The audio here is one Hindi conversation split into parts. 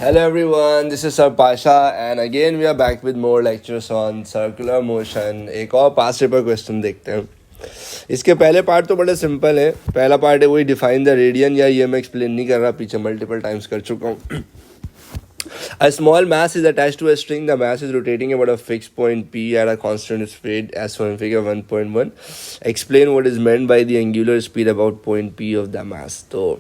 Hello everyone, this is Sir Pasha and again we are back with more lectures on circular motion. एक और पास्ट पेपर क्वेश्चन देखते हैं. इसके पहले पार्ट तो बड़े सिंपल है. पहला पार्ट है वही डिफाइन द रेडियन, या ये मैं एक्सप्लेन नहीं कर रहा, पीछे मल्टीपल टाइम्स कर चुका हूँ. A small mass is attached to a string. The mass is rotating about a fixed point P at a constant speed as shown in figure 1.1. Explain what is meant by the angular speed about point P of the mass. तो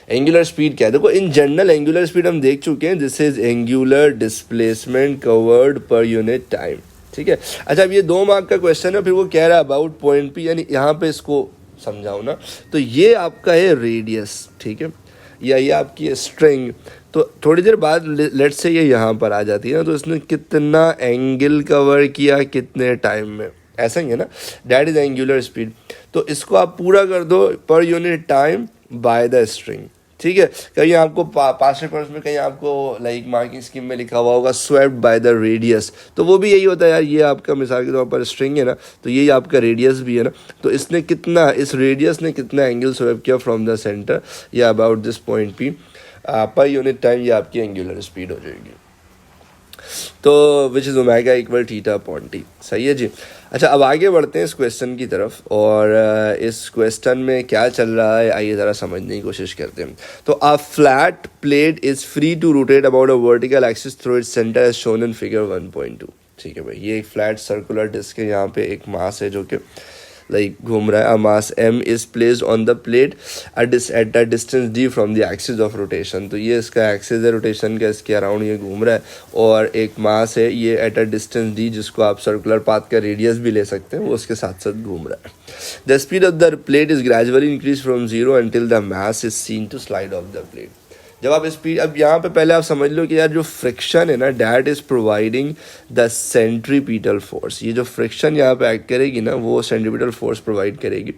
एंगुलर स्पीड क्या है? देखो, इन जनरल एंगुलर स्पीड हम देख चुके हैं. This is angular displacement covered per unit time. ठीक है. अच्छा, अब ये 2 मार्क का क्वेश्चन है, फिर वो कह रहा है अबाउट पॉइंट पी, यानी यहाँ पे इसको समझाओ ना. तो ये आपका है रेडियस, ठीक है, या ये आपकी स्ट्रिंग. तो थोड़ी देर बाद लेट्स से ये यहाँ पर आ जाती है ना, तो इसने कितना एंगल कवर किया कितने टाइम में, ऐसा ही है ना. That is angular speed. तो इसको आप पूरा कर दो per unit time by the string. ठीक है. कहीं आपको पास्ट पेपर्स में कहीं आपको लाइक मार्किंग स्कीम में लिखा हुआ होगा स्वेप्ड बाय द रेडियस, तो वो भी यही होता है यार. ये आपका मिसाल के तौर पर स्ट्रिंग है ना, तो यही आपका रेडियस भी है ना. तो इसने कितना, इस रेडियस ने कितना एंगल स्वेप किया फ्रॉम द सेंटर या about this point P per unit time, ये आपकी एंगुलर स्पीड हो जाएगी. तो which is omega equal theta upon T. सही है जी. अच्छा, अब आगे बढ़ते हैं इस क्वेश्चन की तरफ, और इस क्वेश्चन में क्या चल रहा है आइए ज़रा समझने की कोशिश करते हैं. तो a flat plate is free to rotate about a vertical axis through its centre as shown in figure 1.2. ठीक है भाई, ये एक फ्लैट सर्कुलर डिस्क है. यहाँ पे एक मास है जो कि लाइक घूम रहा है. अ मास m is placed on the plate at a distance d from the axis of rotation. तो ये इसका एक्सिस है रोटेशन का, इसके अराउंड ये घूम रहा है. और एक मास है ये एट अ डिस्टेंस d, जिसको आप सर्कुलर पाथ का रेडियस भी ले सकते हैं, वो उसके साथ साथ घूम रहा है. The speed of the plate is gradually increase from 0 until the mass is seen to slide off the plate. जब आप स्पीड, अब यहाँ पे पहले आप समझ लो कि यार जो फ्रिक्शन है ना, that is providing the centripetal force. ये जो फ्रिक्शन यहाँ पे एक्ट करेगी ना, वो सेंट्रीपिटल फोर्स प्रोवाइड करेगी.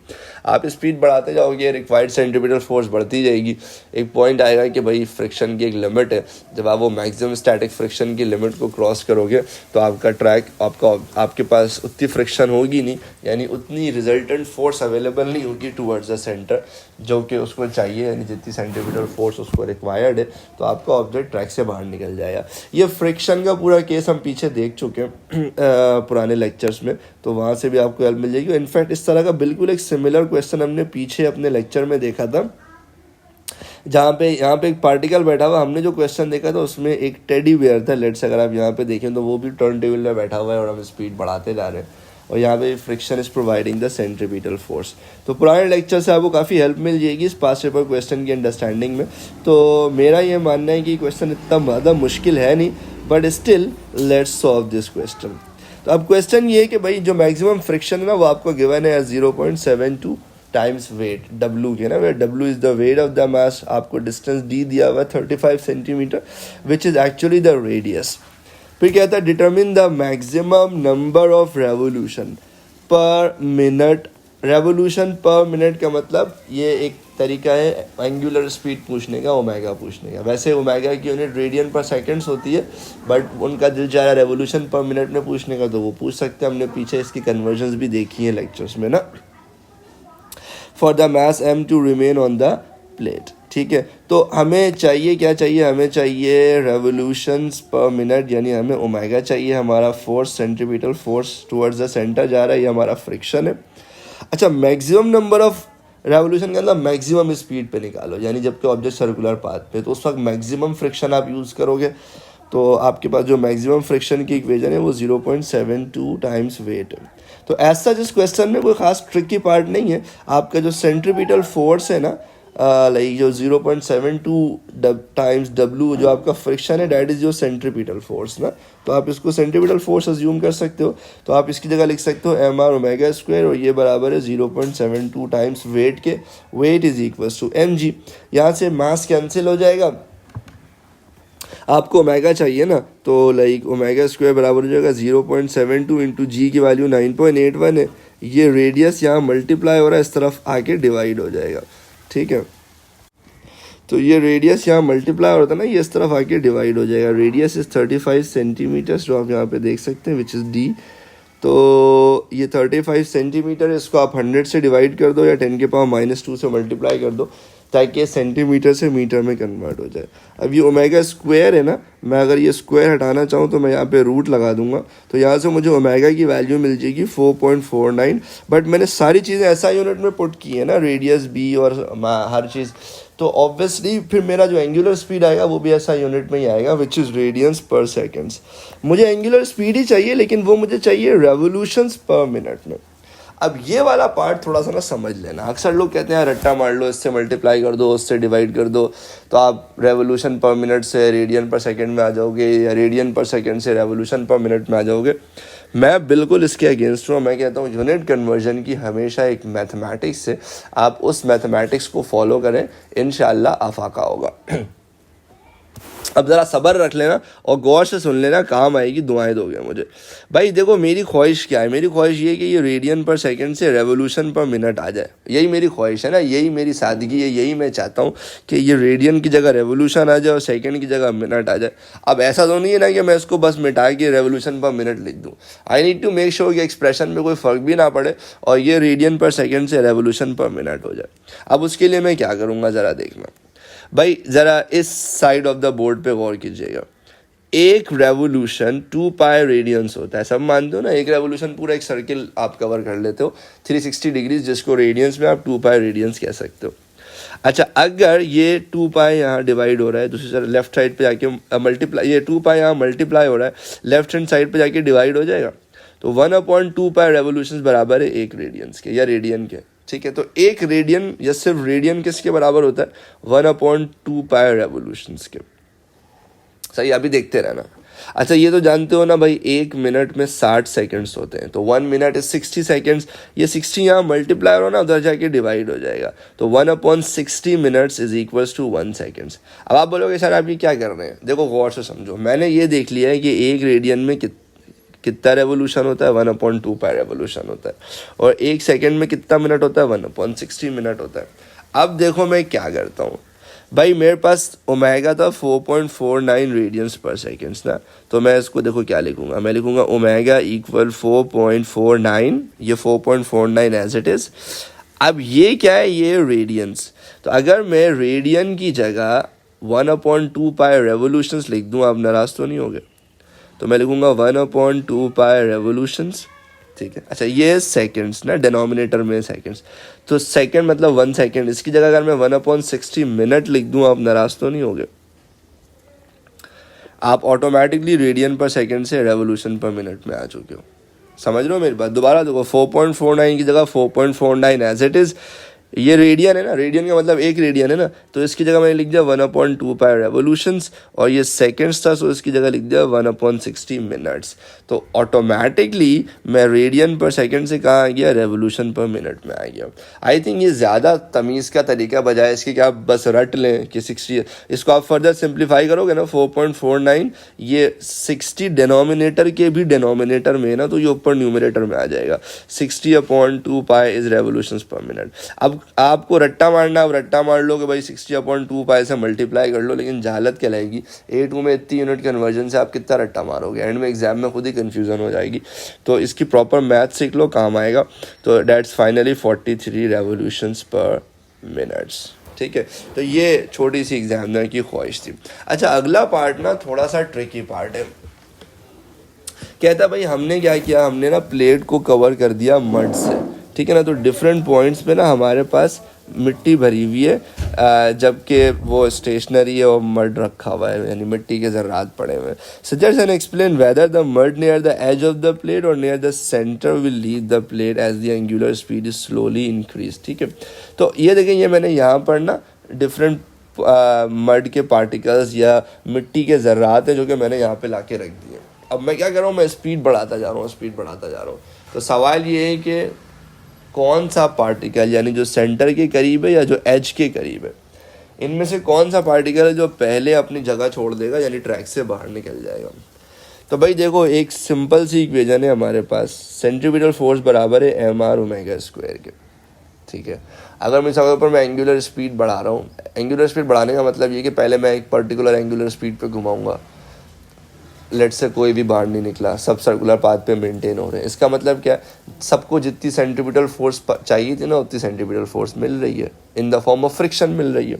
आप स्पीड बढ़ाते जाओगे, रिक्वायर्ड सेंट्रीपिटल फोर्स बढ़ती जाएगी. एक पॉइंट आएगा कि भाई फ्रिक्शन की एक लिमिट है. जब आप वो मैक्सिमम स्टैटिक फ्रिक्शन की लिमिट को क्रॉस करोगे तो आपका ट्रैक, आपके पास उतनी फ्रिक्शन होगी नहीं, यानी उतनी रिजल्टेंट फोर्स अवेलेबल नहीं होगी टूवर्ड्स द सेंटर जो कि उसको चाहिए, यानी जितनी सेंट्रीपिटल फोर्स उसको रिक्वायर्ड है, तो आपका ऑब्जेक्ट ट्रैक से बाहर निकल जाएगा. ये फ्रिक्शन का पूरा केस हम पीछे देख चुके हैं पुराने लेक्चर्स में, तो वहाँ से भी आपको हेल्प मिल जाएगी. इनफैक्ट इस तरह का बिल्कुल एक सिमिलर क्वेश्चन हमने पीछे अपने लेक्चर में देखा था, जहाँ पे यहाँ पे एक पार्टिकल बैठा हुआ. हमने जो क्वेश्चन देखा था उसमें एक टेडी बियर था. लेट्स अगर आप यहाँ पे देखें तो वो भी टर्न टेबल में बैठा हुआ है और हम स्पीड बढ़ाते जा रहे हैं, और यहाँ पे friction is providing the centripetal force. तो पुराने लेक्चर से आपको काफ़ी हेल्प मिल जाएगी इस पास्ट पेपर क्वेश्चन की अंडरस्टैंडिंग में. तो मेरा ये मानना है कि क्वेश्चन इतना ज़्यादा मुश्किल है नहीं, but still let's solve this question. तो अब क्वेश्चन ये है कि भाई जो मैक्सिमम फ्रिक्शन है ना, वो आपको गिवन है 0.72 टाइम्स वेट W के ना, where W is the weight of the mass. आपको डिस्टेंस D दिया हुआ है 35 centimetre, which is actually the radius. फिर कहता है determine the maximum number of revolution per minute. Revolution per minute का मतलब ये एक तरीका है एंगुलर स्पीड पूछने का, ओमेगा पूछने का. वैसे ओमेगा की यूनिट रेडियन पर सेकंड्स होती है, बट उनका दिल चाह रहा है रेवोल्यूशन पर मिनट में पूछने का, तो वो पूछ सकते हैं. हमने पीछे इसकी कन्वर्जन्स भी देखी हैं लेक्चर्स में ना. For the mass m to remain on the plate. ठीक है. तो हमें चाहिए, क्या चाहिए, हमें चाहिए रेवोल्यूशंस पर मिनट, यानी हमें ओमेगा चाहिए. हमारा force, centripetal force towards the centre जा रहा है, ये हमारा फ्रिक्शन है. अच्छा, मैक्सिमम नंबर ऑफ रेवोल्यूशन का मतलब मैक्सिमम स्पीड पे निकालो, यानी जबकि ऑब्जेक्ट सर्कुलर पाथ पे, तो उस वक्त मैक्सिमम फ्रिक्शन आप यूज़ करोगे. तो आपके पास जो मैक्सिमम फ्रिक्शन की इक्वेशन है वो 0.72 टाइम्स वेट है. तो ऐसा जिस क्वेश्चन में कोई खास ट्रिकी पार्ट नहीं है. आपका जो सेंट्रीपिटल फोर्स है ना, लाइक जो 0.72 टाइम्स W जो आपका फ्रिक्शन है, डैट इज जो सेंट्रीपिटल फोर्स ना, तो आप इसको सेंट्रीपिटल फोर्स अज्यूम कर सकते हो. तो आप इसकी जगह लिख सकते हो mr ओमेगा स्क्वायर, और ये बराबर है 0.72 टाइम्स वेट के. Weight is equal to mg. यहाँ से मास कैंसिल हो जाएगा, आपको ओमेगा चाहिए ना, तो लाइक ओमेगा स्क्वायर बराबर हो जाएगा 0.72 इंटू जी की वैल्यू 9.81 है. ये रेडियस यहाँ मल्टीप्लाई हो रहा है, इस तरफ आके डिवाइड हो जाएगा. ठीक है. तो ये रेडियस यहाँ मल्टीप्लाई होता है ना, ये इस तरफ आके डिवाइड हो जाएगा. रेडियस इज 35 सेंटीमीटर, जो आप यहाँ पे देख सकते हैं, विच इज़ D. तो ये 35 सेंटीमीटर, इसको आप 100 से डिवाइड कर दो या 10 के पावर -2 से मल्टीप्लाई कर दो, ताकि ये सेंटीमीटर से मीटर में कन्वर्ट हो जाए। अब ये ओमेगा स्क्वायर है ना, मैं अगर ये स्क्वायर हटाना चाहूँ तो मैं यहाँ पे रूट लगा दूंगा, तो यहाँ से मुझे ओमेगा की वैल्यू मिल जाएगी 4.49। बट मैंने सारी चीज़ें ऐसा यूनिट में पुट की है ना, रेडियस बी और हर चीज़, तो ऑब्वियसली फिर मेरा जो एंगुलर स्पीड आएगा वो भी ऐसा यूनिट में ही आएगा, विच इज़ रेडियंस पर सेकेंड्स। मुझे एंगुलर स्पीड ही चाहिए, लेकिन वो मुझे चाहिए रेवोल्यूशंस पर मिनट में। अब ये वाला पार्ट थोड़ा सा ना समझ लेना। अक्सर लोग कहते हैं रट्टा मार लो, इससे मल्टीप्लाई कर दो, उससे डिवाइड कर दो, तो आप रेवोल्यूशन पर मिनट से रेडियन पर सेकंड में आ जाओगे, या रेडियन पर सेकंड से रेवोल्यूशन पर मिनट में आ जाओगे। मैं बिल्कुल इसके अगेंस्ट हूँ। मैं कहता हूँ यूनिट कन्वर्जन की हमेशा एक मैथमेटिक्स से, आप उस मैथमेटिक्स को फॉलो करें, इंशाल्लाह आफाका होगा। अब ज़रा सब्र रख लेना और गौर से सुन लेना, काम आएगी, दुआएं दोगे मुझे। भाई देखो मेरी ख्वाहिश क्या है, मेरी ख्वाहिश ये है कि ये रेडियन पर सेकंड से रेवोल्यूशन पर मिनट आ जाए। यही मेरी ख्वाहिश है ना, यही मेरी सादगी है, यही मैं चाहता हूँ कि ये रेडियन की जगह रेवोल्यूशन आ जाए और सेकंड की जगह मिनट आ जाए। अब ऐसा तो नहीं है ना कि मैं इसको बस मिटा के रेवोल्यूशन पर मिनट लिख दूँ। I need to make sure कि एक्सप्रेशन में कोई फ़र्क भी ना पड़े और ये रेडियन पर सेकेंड से रेवोल्यूशन पर मिनट हो जाए। अब उसके लिए मैं क्या करूँगा ज़रा देखना भाई, ज़रा इस साइड ऑफ द बोर्ड पे गौर कीजिएगा। एक रेवोल्यूशन 2 पाई रेडियंस होता है, सब मानते हो ना। एक रेवोल्यूशन पूरा एक सर्किल आप कवर कर लेते हो 360 डिग्रीज, जिसको रेडियंस में आप 2 पाई रेडियंस कह सकते हो। अच्छा, अगर ये 2 पाई यहाँ डिवाइड हो रहा है, दूसरी तरफ लेफ्ट साइड पे जाके मल्टीप्लाई, ये 2 पाई यहाँ मल्टीप्लाई हो रहा है, लेफ्ट हैंड साइड पे जाके डिवाइड हो जाएगा, तो 1/2 पाई रेवोल्यूशन बराबर है एक रेडियंस के या रेडियन के। ठीक है, तो एक रेडियन या सिर्फ रेडियन किसके बराबर होता है? 1/2 पाई रेवोल्यूशंस के। सही, अभी देखते रहना। अच्छा, ये तो जानते हो ना भाई, एक मिनट में 60 सेकंड्स होते हैं, तो 1 मिनट इज 60 सेकंड्स। ये 60 यहाँ मल्टीप्लाई हो ना, उधर जाके डिवाइड हो जाएगा, तो 1/60 minutes is equals to 1 seconds. अब आप बोलोगे सर आप ये क्या कर रहे हैं? देखो गौर से समझो, मैंने ये देख लिया है कि एक रेडियन में कितना रेवोल्यूशन होता है? 1/2 पाई रेवोल्यूशन होता है। और एक सेकंड में कितना मिनट होता है? 1/60 मिनट होता है। अब देखो मैं क्या करता हूँ भाई, मेरे पास ओमेगा था 4.49 रेडियंस पर सेकेंड्स ना, तो मैं इसको देखो क्या लिखूंगा, मैं लिखूंगा ओमेगा इक्वल 4.49, ये 4.49 एज इट इज़। अब ये क्या है? ये रेडियंस। तो अगर मैं रेडियन की जगह 1/2 पाई रेवोल्यूशंस लिख दूँ, आप नाराज तो नहीं होगे? तो मैं लिखूंगा 1/2 पाई रेवोल्यूशंस। ठीक है, अच्छा ये सेकंड्स ना, डिनोमिनेटर में सेकंड्स, तो सेकंड मतलब 1 सेकंड। इसकी जगह अगर मैं 1/60 मिनट लिख दूं, आप नाराज तो नहीं होगे? आप ऑटोमेटिकली रेडियन पर सेकंड से रेवोल्यूशन पर मिनट में आ चुके हो। समझ रहे हो मेरी बात? दोबारा देखो, 4.49 की जगह 4.49 एज इट इज़। ये रेडियन है ना, रेडियन का मतलब एक रेडियन है ना, तो इसकी जगह मैंने लिख दिया 1/2 पाई रेवोल्यूशंस, और ये सेकंड्स था, सो इसकी जगह लिख दिया 1/60 मिनट्स। तो ऑटोमेटिकली मैं रेडियन पर सेकंड से कहाँ आ गया? रेवोल्यूशन पर मिनट में आ गया। आई थिंक ये ज़्यादा तमीज़ का तरीका, बजाय इसके कि आप बस रट लें कि 60, इसको आप फर्दर सिंप्लीफाई करोगे ना, 4.49 ये 60 डिनोमिनेटर के भी डिनोमिनेटर में है ना, तो ये ऊपर न्यूमरेटर में आ जाएगा। 60/2 पाई इज रेवोल्यूशंस पर मिनट। अब आपको रट्टा मारना, अब रट्टा मार लो कि भाई 60/2 पाई से मल्टीप्लाई कर लो, लेकिन जहालत कहलाएगी। A2 में इतनी यूनिट कन्वर्जन से आप कितना रट्टा मारोगे? एंड में एग्जाम में खुद ही कन्फ्यूज़न हो जाएगी। तो इसकी प्रॉपर मैथ सीख लो, काम आएगा। तो डेट्स फाइनली 43 रेवोल्यूशंस पर मिनट्स। ठीक है, तो ये छोटी सी एग्जामिनर की ख्वाहिश थी। अच्छा, अगला पार्ट ना थोड़ा सा ट्रिकी पार्ट है। कहता भाई हमने क्या किया, हमने ना प्लेट को कवर कर दिया मड से, ठीक है ना, तो डिफरेंट पॉइंट्स पे ना हमारे पास मिट्टी भरी हुई है, जबकि वो स्टेशनरी है और मड रखा हुआ है, यानी मिट्टी के ज़र्रात पड़े हुए हैं। Suggest and explain whether the mud near the edge of the plate और near the centre will leave the plate as the angular speed is slowly increase. ठीक है, तो ये देखें, ये मैंने यहाँ पर ना डिफरेंट मड के पार्टिकल्स या मिट्टी के ज़र्रात हैं जो कि मैंने यहाँ पे ला के रख दिए। अब मैं क्या कर रहा हूँ, मैं स्पीड बढ़ाता जा रहा हूँ। तो सवाल ये है कि कौन सा पार्टिकल, यानी जो सेंटर के करीब है या जो एज के करीब है, इनमें से कौन सा पार्टिकल है जो पहले अपनी जगह छोड़ देगा, यानी ट्रैक से बाहर निकल जाएगा। तो भाई देखो, एक सिंपल सी इक्वेशन है हमारे पास, सेंट्रीपिटल फोर्स बराबर है mr ओमेगा स्क्वायर के। ठीक है, अगर मैं इसके ऊपर मैं एंगुलर स्पीड बढ़ा रहा हूँ, एंगुलर स्पीड बढ़ाने का मतलब ये कि पहले मैं एक पर्टिकुलर एंगुलर स्पीड पे घुमाऊंगा, लेट्स से कोई भी बाहर नहीं निकला, सब सर्कुलर पाथ पे मेंटेन हो रहे हैं। इसका मतलब क्या है, सबको जितनी सेंट्रीपिटल फोर्स चाहिए थी ना उतनी सेंट्रीपिटल फोर्स मिल रही है, in the form of friction मिल रही है।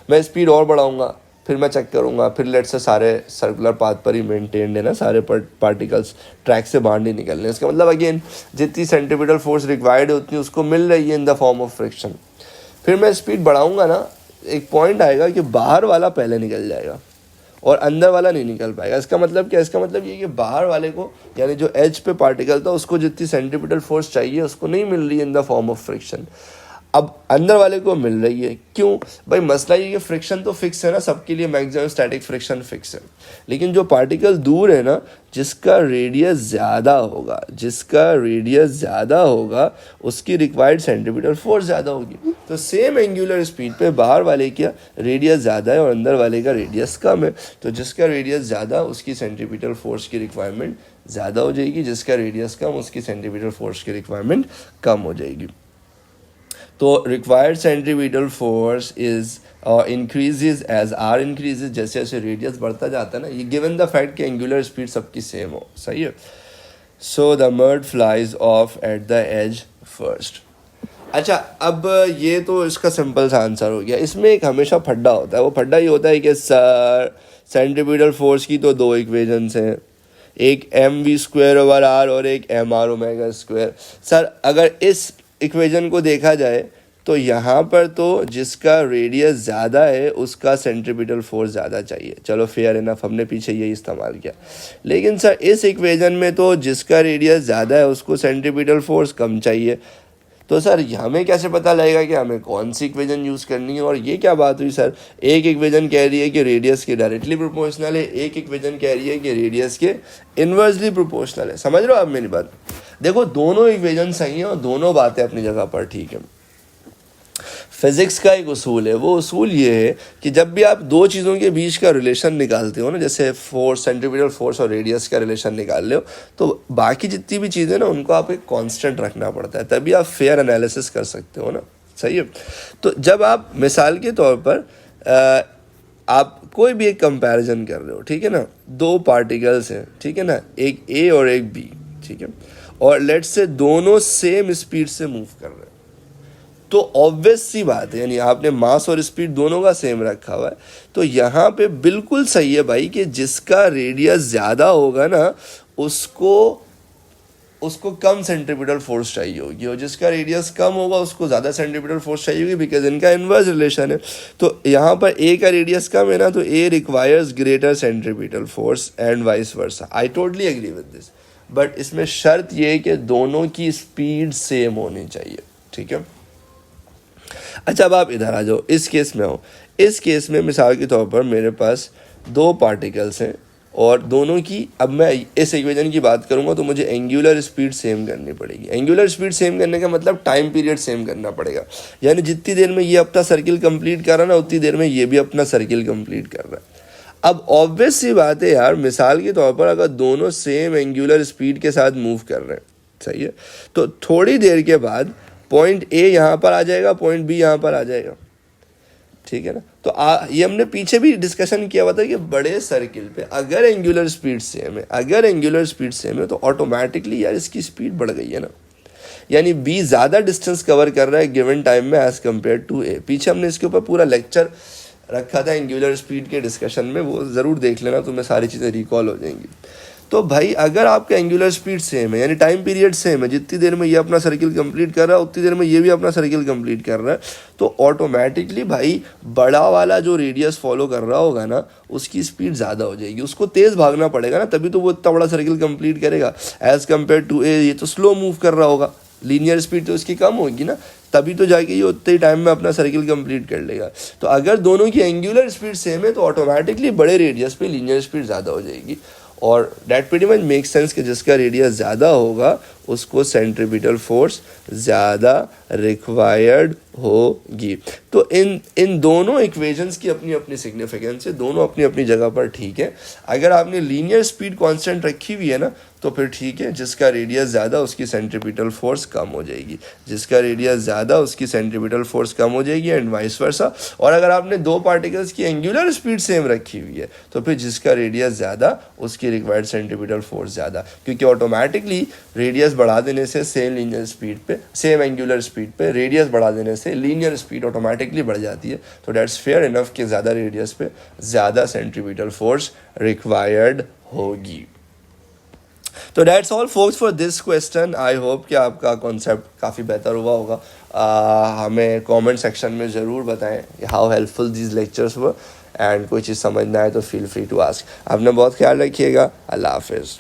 मैं स्पीड और बढ़ाऊंगा, फिर मैं चेक करूंगा, फिर लेट्स से सारे सर्कुलर पाथ पर ही मेंटेन्ड है ना, सारे पार्टिकल्स ट्रैक से बाहर नहीं निकल रहे। इसका मतलब अगेन जितनी सेंट्रीपिटल फोर्स रिक्वायर्ड है उतनी उसको मिल रही है in the form of friction. फिर मैं स्पीड बढ़ाऊंगा ना, एक पॉइंट आएगा कि बाहर वाला पहले निकल जाएगा और अंदर वाला नहीं निकल पाएगा। इसका मतलब क्या, इसका मतलब ये कि बाहर वाले को, यानी जो एज पे पार्टिकल था उसको जितनी सेंट्रीपिटल फोर्स चाहिए उसको नहीं मिल रही है in the form of friction, अब अंदर वाले को मिल रही है। क्यों भाई, मसला ये कि फ्रिक्शन तो फिक्स है ना, सबके लिए मैक्सिमम स्टैटिक फ्रिक्शन फिक्स है, लेकिन जो पार्टिकल दूर है ना, जिसका रेडियस ज़्यादा होगा, जिसका रेडियस ज़्यादा होगा उसकी रिक्वायर्ड सेंट्रीपिटल फोर्स ज़्यादा होगी। तो सेम एंगुलर स्पीड पे बाहर वाले का रेडियस ज़्यादा है और अंदर वाले का रेडियस कम है, तो जिसका रेडियस ज़्यादा उसकी सेंट्रीपिटल फोर्स की रिक्वायरमेंट ज़्यादा हो जाएगी, जिसका रेडियस कम उसकी सेंट्रीपिटल फोर्स की रिक्वायरमेंट कम हो जाएगी। तो required centripetal force is increases as r increases, जैसे जैसे रेडियस बढ़ता जाता है ना, ये गिवन द फैक्ट कि एंगुलर स्पीड सबकी सेम हो, सही है। So the mud flies off at the edge first. अच्छा, अब ये तो इसका सिंपल सा आंसर हो गया। इसमें एक हमेशा फड्डा होता है, वो फड्डा ये होता है कि सर सेंट्रीपिटल फोर्स की तो दो इक्वेशंस हैं, एक mv²/r और एक mr⍵²। सर अगर इस इक्वेशन को देखा जाए तो यहाँ पर तो जिसका रेडियस ज़्यादा है उसका सेंट्रीपिटल फोर्स ज़्यादा चाहिए, चलो फेयर इनफ, हमने पीछे यही इस्तेमाल किया। लेकिन सर इस इक्वेशन में तो जिसका रेडियस ज़्यादा है उसको सेंट्रीपिटल फोर्स कम चाहिए, तो सर हमें कैसे पता लगेगा कि हमें कौन सी इक्वेशन यूज़ करनी है। और ये क्या बात हुई सर, एक इक्वेशन कह रही है कि रेडियस के डायरेक्टली प्रोपोर्शनल है, एक इक्वेशन कह रही है कि रेडियस के इन्वर्सली प्रोपोर्शनल है। समझ रहे हो आप मेरी बात? देखो दोनों इक्वेशन सही हैं और दोनों बातें अपनी जगह पर ठीक है। फिजिक्स का एक उसूल है, वो उसूल ये है कि जब भी आप दो चीज़ों के बीच का रिलेशन निकालते हो ना, जैसे फोर्स, सेंट्रीपिटल फोर्स और रेडियस का रिलेशन निकाल ले हो, तो बाकी जितनी भी चीज़ें ना उनको आप एक कांस्टेंट रखना पड़ता है, तभी आप फेयर एनालिसिस कर सकते हो ना, सही है। तो जब आप मिसाल के तौर पर आप कोई भी एक कंपैरिजन कर रहे हो, ठीक है ना, दो पार्टिकल्स हैं, ठीक है ना, एक ए और एक बी, ठीक है, और लेट्स से दोनों सेम स्पीड से मूव कर रहे हैं, तो ऑब्वियस सी बात है, यानी आपने मास और स्पीड दोनों का सेम रखा हुआ है, तो यहाँ पे बिल्कुल सही है भाई कि जिसका रेडियस ज़्यादा होगा ना उसको कम सेंट्रीपिटल फोर्स चाहिए होगी, और जिसका रेडियस कम होगा उसको ज़्यादा सेंट्रीपिटल फोर्स चाहिए होगी, बिकॉज इनका इन्वर्स रिलेशन है। तो यहाँ पर ए का रेडियस कम है ना, तो A requires greater centripetal force and vice versa. I totally agree with this, but इसमें शर्त ये है कि दोनों की स्पीड सेम होनी चाहिए, ठीक है। अच्छा, अब आप इधर आ जाओ, इस केस में हो। इस केस में मिसाल के तौर पर मेरे पास दो पार्टिकल्स हैं और दोनों की, अब मैं इस इक्वेशन की बात करूंगा तो मुझे एंगुलर स्पीड सेम करनी पड़ेगी। एंगुलर स्पीड सेम करने का मतलब टाइम पीरियड सेम करना पड़ेगा, यानी जितनी देर में ये अपना सर्किल कंप्लीट कर रहा है ना उतनी देर में ये भी अपना सर्किल कंप्लीट कर रहा है। अब ऑब्वियस सी बात है यार, मिसाल के तौर पर अगर दोनों सेम एंगुलर स्पीड के साथ मूव कर रहे हैं, सही है, तो थोड़ी देर के बाद पॉइंट ए यहाँ पर आ जाएगा, पॉइंट बी यहाँ पर आ जाएगा, ठीक है ना। तो ये हमने पीछे भी डिस्कशन किया हुआ था कि बड़े सर्किल पे अगर एंगुलर स्पीड सेम है, अगर एंगुलर स्पीड सेम है तो ऑटोमेटिकली यार इसकी स्पीड बढ़ गई है ना, यानी बी ज़्यादा डिस्टेंस कवर कर रहा है गिवन टाइम में एज कम्पेयर टू ए। पीछे हमने इसके ऊपर पूरा लेक्चर रखा था एंगुलर स्पीड के डिस्कशन में, वो ज़रूर देख लेना, तुम्हें सारी चीज़ें रिकॉल हो जाएंगी। तो भाई अगर आपका एंगुलर स्पीड सेम है, यानी टाइम पीरियड सेम है, जितनी देर में ये अपना सर्किल कंप्लीट कर रहा है उतनी देर में ये भी अपना सर्किल कंप्लीट कर रहा है, तो ऑटोमेटिकली भाई बड़ा वाला जो रेडियस फॉलो कर रहा होगा ना उसकी स्पीड ज़्यादा हो जाएगी, उसको तेज़ भागना पड़ेगा ना, तभी तो वो इतना बड़ा सर्किल कंप्लीट करेगा एज़ कम्पेयर टू ए। ये तो स्लो मूव कर रहा होगा, लीनियर स्पीड तो इसकी कम होगी ना, तभी तो जाके ये उतने ही टाइम में अपना सर्किल कंप्लीट कर लेगा। तो अगर दोनों की एंगुलर स्पीड सेम है तो ऑटोमेटिकली बड़े रेडियस पे लीनियर स्पीड ज़्यादा हो जाएगी, और that pretty much make sense कि जिसका रेडियस ज़्यादा होगा उसको सेंट्रीपिटल फोर्स ज़्यादा रिक्वायर्ड होगी। तो इन दोनों इक्वेशंस की अपनी अपनी सिग्निफिकेंस है, दोनों अपनी अपनी जगह पर ठीक है। अगर आपने लीनियर स्पीड कांस्टेंट रखी हुई है ना तो फिर ठीक है, जिसका रेडियस ज़्यादा उसकी सेंट्रीपिटल फोर्स कम हो जाएगी, जिसका रेडियस ज़्यादा उसकी सेंट्रीपिटल फोर्स कम हो जाएगी एंड वाइस वर्सा। और अगर आपने दो पार्टिकल्स की एंगुलर स्पीड सेम रखी हुई है तो फिर जिसका रेडियस ज़्यादा उसकी रिक्वायर्ड सेंट्रीपिटल फोर्स ज़्यादा, क्योंकि ऑटोमेटिकली रेडियस बढ़ा देने से सेम लीनियर स्पीड पे, सेम एंगुलर स्पीड पे रेडियस बढ़ा देने से लीनियर स्पीड ऑटोमेटिकली बढ़ जाती है। तो डेट्स फेयर इनफ कि ज़्यादा रेडियस पे ज़्यादा सेंट्रीपिटल फोर्स रिक्वायर्ड होगी। तो that's all folks for this question. I hope कि आपका कॉन्सेप्ट काफ़ी बेहतर हुआ होगा। हमें कमेंट सेक्शन में ज़रूर बताएं how helpful these lectures were, and कोई चीज़ समझ ना आए तो फील फ्री टू आस्क। आपने बहुत ख्याल रखिएगा। अल्लाह हाफिज़।